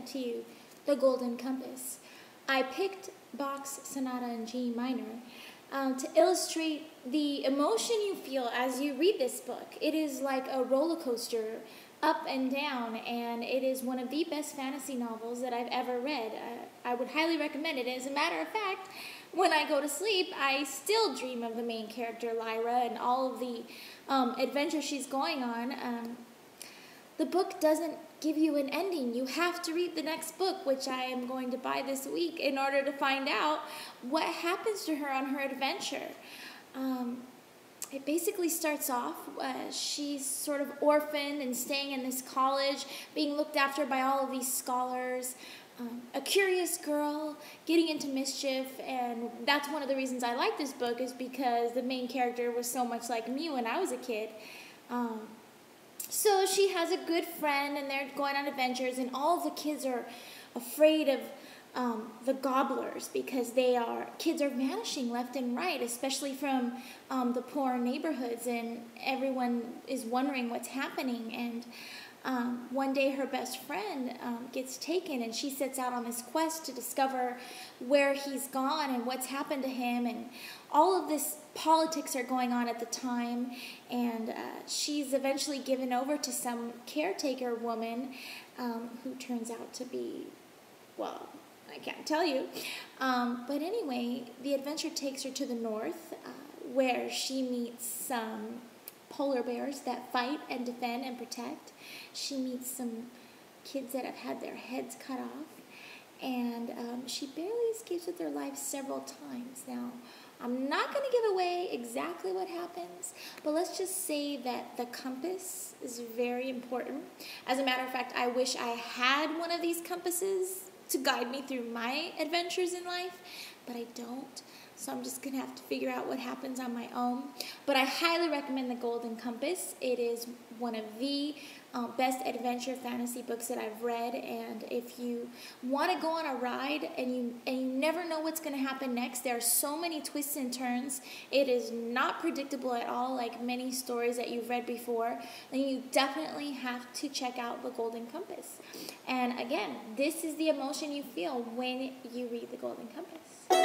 to you The Golden Compass. I picked Bach's Sonata in G minor to illustrate the emotion you feel as you read this book. It is like a roller coaster, up and down, and it is one of the best fantasy novels that I've ever read. I would highly recommend it. As a matter of fact, when I go to sleep, I still dream of the main character, Lyra, and all of the adventures she's going on. The book doesn't give you an ending. You have to read the next book, which I am going to buy this week, in order to find out what happens to her on her adventure. It basically starts off, she's sort of orphaned and staying in this college, being looked after by all of these scholars, a curious girl getting into mischief, and that's one of the reasons I like this book, is because the main character was so much like me when I was a kid. So she has a good friend, and they're going on adventures, and all of the kids are afraid of the gobblers, because kids are vanishing left and right, especially from the poor neighborhoods, and everyone is wondering what's happening. And one day her best friend gets taken, and she sets out on this quest to discover where he's gone and what's happened to him, and all of this politics are going on at the time, and she's eventually given over to some caretaker woman who turns out to be, well, I can't tell you. But anyway, the adventure takes her to the north, where she meets some polar bears that fight and defend and protect. She meets some kids that have had their heads cut off, and she barely escapes with her life several times. Now, I'm not going to give away exactly what happens, but let's just say that the compass is very important. As a matter of fact, I wish I had one of these compasses to guide me through my adventures in life, but I don't. So I'm just going to have to figure out what happens on my own. But I highly recommend The Golden Compass. It is one of the best adventure fantasy books that I've read. And if you want to go on a ride and you never know what's going to happen next, there are so many twists and turns. It is not predictable at all, like many stories that you've read before. Then you definitely have to check out The Golden Compass. And again, this is the emotion you feel when you read The Golden Compass.